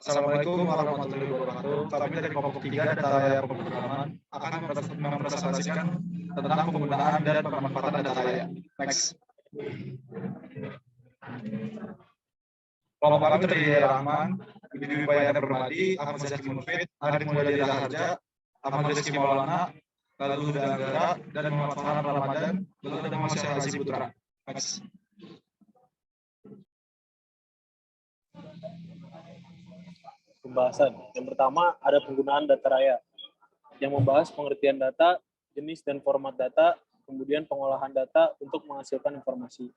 Assalamualaikum warahmatullahi wabarakatuh. Kami dari kelompok 3 Data Raya Pemrograman akan mempresentasikan tentang penggunaan dan pemanfaatan data raya. Next. Kelompok kami terdiri dari Rahman, Bibi Bayana Permadi, Ahmad Zaki Munfid, Arif Mulyadi Raharja, Ahmad Rizky Maulana, lalu Huda Anggara, dan Muhammad Farhan Ramadan, lalu ada Muhammad Syahrasi Putra. Next. Pembahasan. Yang pertama ada penggunaan data raya yang membahas pengertian data, jenis dan format data, kemudian pengolahan data untuk menghasilkan informasi.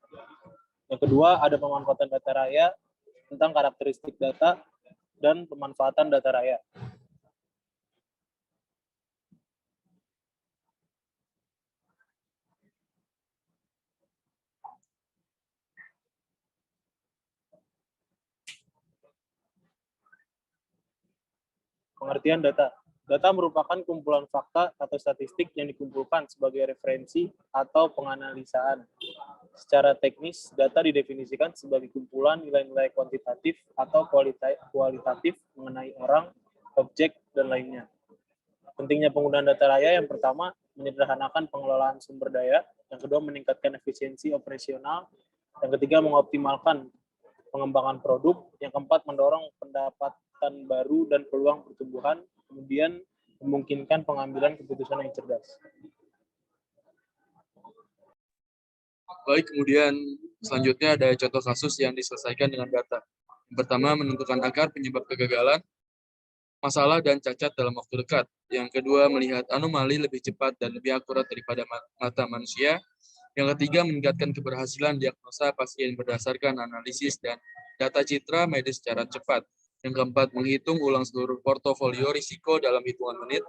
Yang kedua ada pemanfaatan data raya tentang karakteristik data dan pemanfaatan data raya. Pengertian data. Data merupakan kumpulan fakta atau statistik yang dikumpulkan sebagai referensi atau penganalisaan. Secara teknis, data didefinisikan sebagai kumpulan nilai-nilai kuantitatif atau kualitatif mengenai orang, objek, dan lainnya. Pentingnya penggunaan data raya yang pertama, menyederhanakan pengelolaan sumber daya, yang kedua meningkatkan efisiensi operasional, yang ketiga mengoptimalkan pengembangan produk, yang keempat mendorong pendapatan baru dan peluang pertumbuhan, kemudian memungkinkan pengambilan keputusan yang cerdas. Baik, kemudian selanjutnya ada contoh kasus yang diselesaikan dengan data. Yang pertama, menentukan akar penyebab kegagalan, masalah dan cacat dalam waktu dekat. Yang kedua, melihat anomali lebih cepat dan lebih akurat daripada mata manusia. Yang ketiga, meningkatkan keberhasilan diagnosa pasien berdasarkan analisis dan data citra medis secara cepat. Yang keempat, menghitung ulang seluruh portofolio risiko dalam hitungan menit.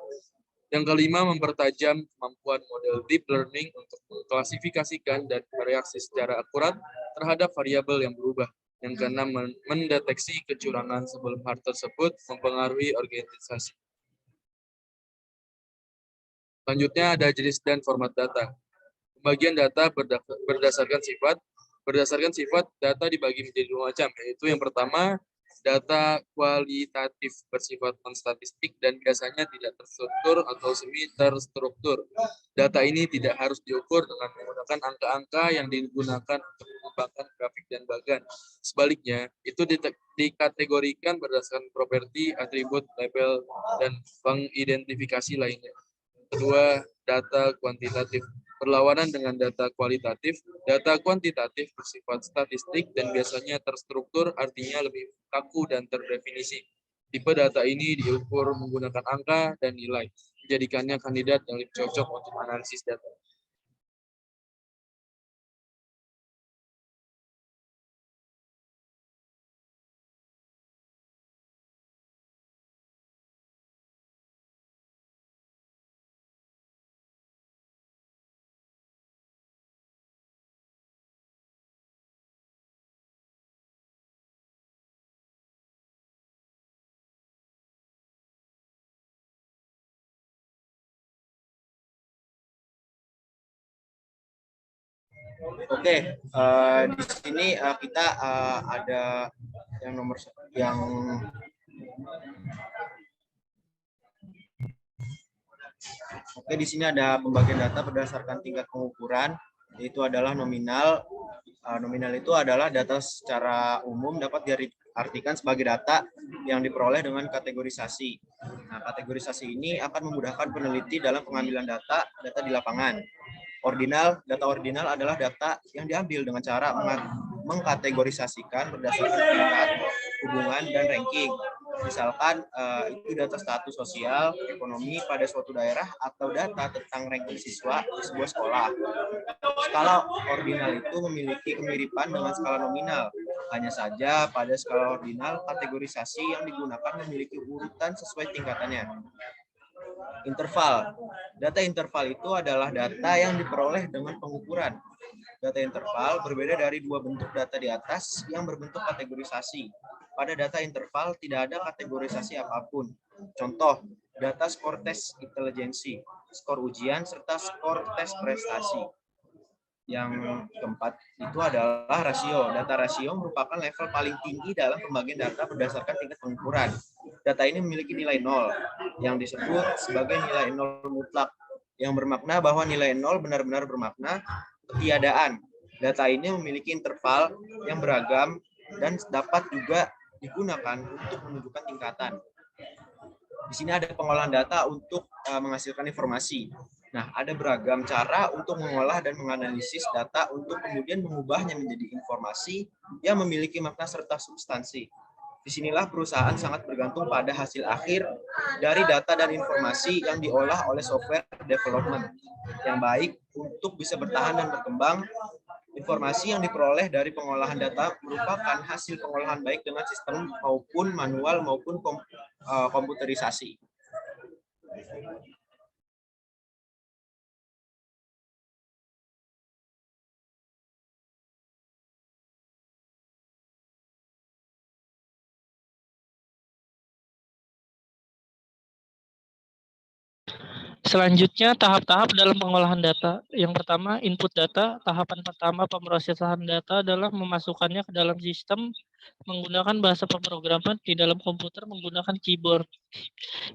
Yang kelima, mempertajam kemampuan model deep learning untuk mengklasifikasikan dan bereaksi secara akurat terhadap variabel yang berubah. Yang keenam, mendeteksi kecurangan sebelum hal tersebut mempengaruhi organisasi. Selanjutnya ada jenis dan format data. Pembagian data berdasarkan sifat. Berdasarkan sifat, data dibagi menjadi dua macam, yaitu yang pertama, data kualitatif bersifat non-statistik dan biasanya tidak terstruktur atau semi-terstruktur. Data ini tidak harus diukur dengan menggunakan angka-angka yang digunakan untuk mengembangkan grafik dan bagan. Sebaliknya, itu dikategorikan berdasarkan properti, atribut, label, dan pengidentifikasi lainnya. Kedua, data kuantitatif. Berlawanan dengan data kualitatif, data kuantitatif bersifat statistik dan biasanya terstruktur, artinya lebih kaku dan terdefinisi. Tipe data ini diukur menggunakan angka dan nilai, menjadikannya kandidat yang lebih cocok untuk analisis data. Oke, di sini kita ada yang nomor yang Oke, di sini ada pembagian data berdasarkan tingkat pengukuran, yaitu adalah nominal. Nominal itu adalah data secara umum dapat diartikan sebagai data yang diperoleh dengan kategorisasi. Nah, kategorisasi ini akan memudahkan peneliti dalam pengambilan data di lapangan. Data ordinal adalah data yang diambil dengan cara mengkategorisasikan berdasarkan tingkat, hubungan, dan ranking. Misalkan itu data status sosial, ekonomi pada suatu daerah, atau data tentang ranking siswa di sebuah sekolah. Skala ordinal itu memiliki kemiripan dengan skala nominal. Hanya saja pada skala ordinal, kategorisasi yang digunakan memiliki urutan sesuai tingkatannya. Interval. Data interval itu adalah data yang diperoleh dengan pengukuran. Data interval berbeda dari dua bentuk data di atas yang berbentuk kategorisasi. Pada data interval tidak ada kategorisasi apapun. Contoh, data skor tes intelijensi, skor ujian, serta skor tes prestasi. Yang keempat itu adalah rasio. Data rasio merupakan level paling tinggi dalam pembagian data berdasarkan tingkat pengukuran. Data ini memiliki nilai 0 yang disebut sebagai nilai 0 mutlak, yang bermakna bahwa nilai 0 benar-benar bermakna ketiadaan. Data ini memiliki interval yang beragam dan dapat juga digunakan untuk menunjukkan tingkatan. Di sini ada pengolahan data untuk menghasilkan informasi. Nah, ada beragam cara untuk mengolah dan menganalisis data untuk kemudian mengubahnya menjadi informasi yang memiliki makna serta substansi. Disinilah perusahaan sangat bergantung pada hasil akhir dari data dan informasi yang diolah oleh software development yang baik untuk bisa bertahan dan berkembang. Informasi yang diperoleh dari pengolahan data merupakan hasil pengolahan baik dengan sistem maupun manual maupun komputerisasi. Selanjutnya, tahap-tahap dalam pengolahan data. Yang pertama, input data. Tahapan pertama pemrosesan data adalah memasukkannya ke dalam sistem menggunakan bahasa pemrograman di dalam komputer menggunakan keyboard.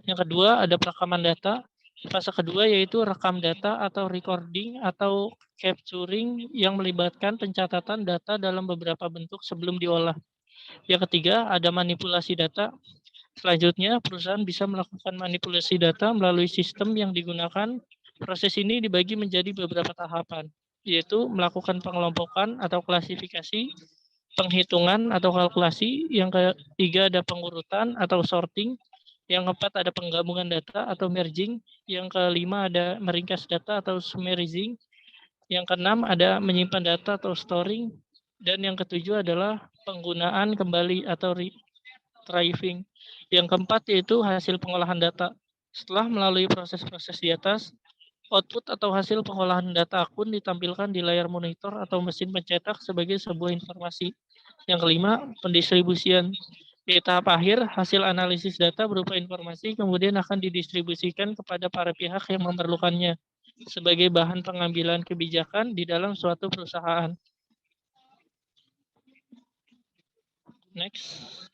Yang kedua, ada perekaman data. Fase kedua yaitu rekam data atau recording atau capturing yang melibatkan pencatatan data dalam beberapa bentuk sebelum diolah. Yang ketiga, ada manipulasi data. Selanjutnya, perusahaan bisa melakukan manipulasi data melalui sistem yang digunakan. Proses ini dibagi menjadi beberapa tahapan, yaitu melakukan pengelompokan atau klasifikasi, penghitungan atau kalkulasi. Yang ketiga ada pengurutan atau sorting. Yang keempat ada penggabungan data atau merging. Yang kelima ada meringkas data atau summarizing. Yang keenam ada menyimpan data atau storing. Dan yang ketujuh adalah penggunaan kembali atau retrieving. Yang keempat yaitu hasil pengolahan data. Setelah melalui proses-proses di atas, output atau hasil pengolahan data akun ditampilkan di layar monitor atau mesin pencetak sebagai sebuah informasi. Yang kelima, pendistribusian. Di tahap akhir, hasil analisis data berupa informasi kemudian akan didistribusikan kepada para pihak yang memerlukannya sebagai bahan pengambilan kebijakan di dalam suatu perusahaan. Next.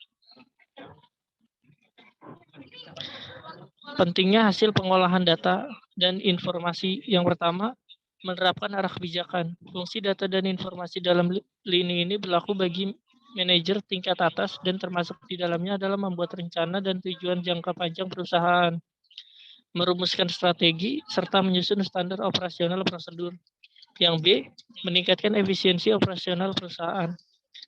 Pentingnya hasil pengolahan data dan informasi. Yang pertama, menerapkan arah kebijakan. Fungsi data dan informasi dalam lini ini berlaku bagi manajer tingkat atas dan termasuk di dalamnya adalah membuat rencana dan tujuan jangka panjang perusahaan, merumuskan strategi, serta menyusun standar operasional prosedur. Yang B, meningkatkan efisiensi operasional perusahaan.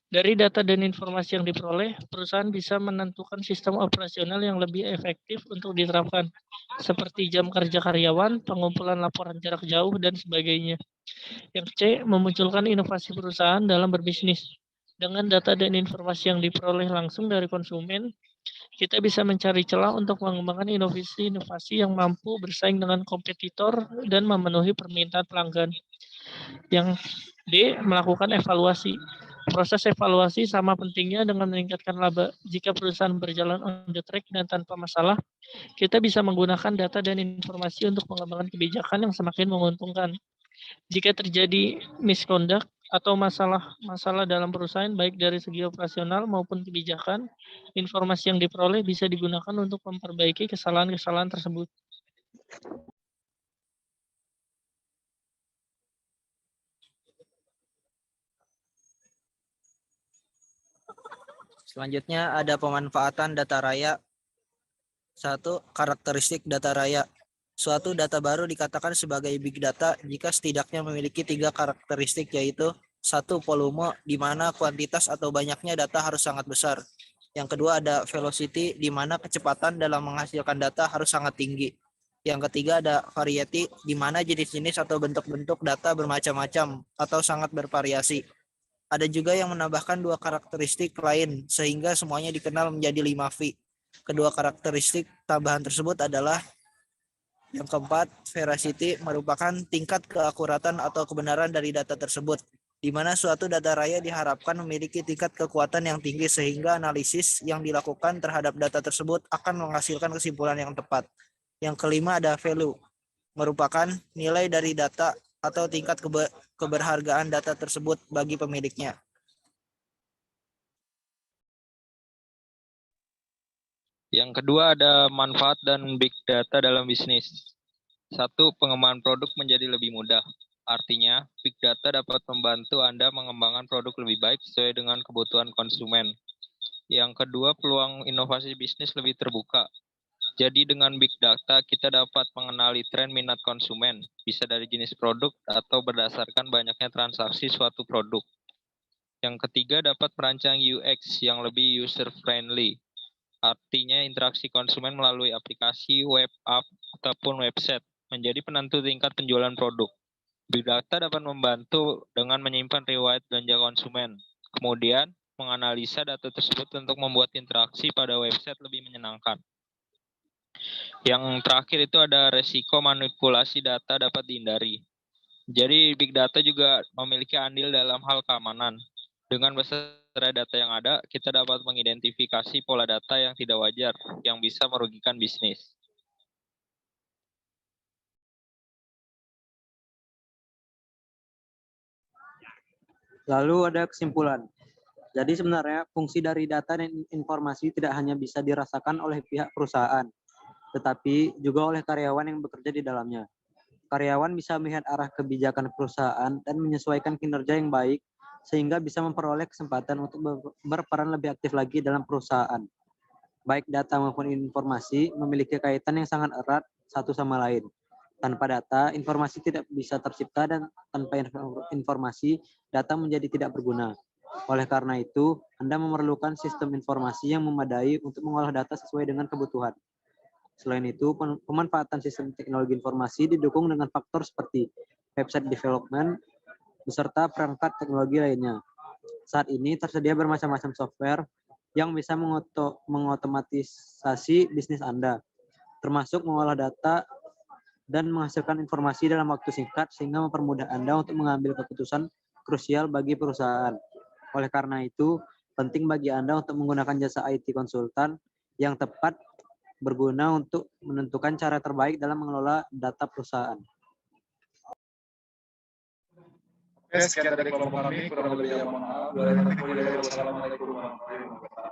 Dari data dan informasi yang diperoleh, perusahaan bisa menentukan sistem operasional yang lebih efektif untuk diterapkan, seperti jam kerja karyawan, pengumpulan laporan jarak jauh, dan sebagainya. Yang C, memunculkan inovasi perusahaan dalam berbisnis. Dengan data dan informasi yang diperoleh langsung dari konsumen, kita bisa mencari celah untuk mengembangkan inovasi-inovasi yang mampu bersaing dengan kompetitor dan memenuhi permintaan pelanggan. Yang D, melakukan evaluasi. Proses evaluasi sama pentingnya dengan meningkatkan laba. Jika perusahaan berjalan on the track dan tanpa masalah, kita bisa menggunakan data dan informasi untuk mengembangkan kebijakan yang semakin menguntungkan. Jika terjadi misconduct atau masalah dalam perusahaan, baik dari segi operasional maupun kebijakan, informasi yang diperoleh bisa digunakan untuk memperbaiki kesalahan-kesalahan tersebut. Selanjutnya ada pemanfaatan data raya. 1. Karakteristik data raya. Suatu data baru dikatakan sebagai big data jika setidaknya memiliki 3 karakteristik, yaitu 1. Volume, di mana kuantitas atau banyaknya data harus sangat besar. Yang kedua ada velocity, di mana kecepatan dalam menghasilkan data harus sangat tinggi. Yang ketiga ada variety, di mana jenis-jenis atau bentuk-bentuk data bermacam-macam atau sangat bervariasi. Ada juga yang menambahkan 2 karakteristik lain sehingga semuanya dikenal menjadi 5V. Kedua karakteristik tambahan tersebut adalah yang keempat, veracity, merupakan tingkat keakuratan atau kebenaran dari data tersebut, di mana suatu data raya diharapkan memiliki tingkat kekuatan yang tinggi sehingga analisis yang dilakukan terhadap data tersebut akan menghasilkan kesimpulan yang tepat. Yang kelima ada value, merupakan nilai dari data atau tingkat keberhargaan data tersebut bagi pemiliknya. Yang kedua ada manfaat dan big data dalam bisnis. Satu, pengembangan produk menjadi lebih mudah. Artinya, big data dapat membantu Anda mengembangkan produk lebih baik sesuai dengan kebutuhan konsumen. Yang kedua, peluang inovasi bisnis lebih terbuka. Jadi dengan big data, kita dapat mengenali tren minat konsumen, bisa dari jenis produk atau berdasarkan banyaknya transaksi suatu produk. Yang ketiga, dapat merancang UX yang lebih user-friendly. Artinya interaksi konsumen melalui aplikasi, web app, ataupun website menjadi penentu tingkat penjualan produk. Big data dapat membantu dengan menyimpan riwayat belanja konsumen. Kemudian, menganalisa data tersebut untuk membuat interaksi pada website lebih menyenangkan. Yang terakhir itu ada resiko manipulasi data dapat dihindari. Jadi big data juga memiliki andil dalam hal keamanan. Dengan besar data yang ada, kita dapat mengidentifikasi pola data yang tidak wajar yang bisa merugikan bisnis. Lalu ada kesimpulan. Jadi sebenarnya fungsi dari data dan informasi tidak hanya bisa dirasakan oleh pihak perusahaan, tetapi juga oleh karyawan yang bekerja di dalamnya. Karyawan bisa melihat arah kebijakan perusahaan dan menyesuaikan kinerja yang baik sehingga bisa memperoleh kesempatan untuk berperan lebih aktif lagi dalam perusahaan. Baik data maupun informasi memiliki kaitan yang sangat erat satu sama lain. Tanpa data, informasi tidak bisa tercipta dan tanpa informasi, data menjadi tidak berguna. Oleh karena itu, Anda memerlukan sistem informasi yang memadai untuk mengolah data sesuai dengan kebutuhan. Selain itu, pemanfaatan sistem teknologi informasi didukung dengan faktor seperti website development, beserta perangkat teknologi lainnya. Saat ini tersedia bermacam-macam software yang bisa mengotomatisasi bisnis Anda, termasuk mengolah data dan menghasilkan informasi dalam waktu singkat sehingga mempermudah Anda untuk mengambil keputusan krusial bagi perusahaan. Oleh karena itu, penting bagi Anda untuk menggunakan jasa IT konsultan yang tepat berguna untuk menentukan cara terbaik dalam mengelola data perusahaan. Oke, sekian dari kelompok kami, kurang lebih yang mohon maaf. Wassalamualaikum warahmatullahi wabarakatuh.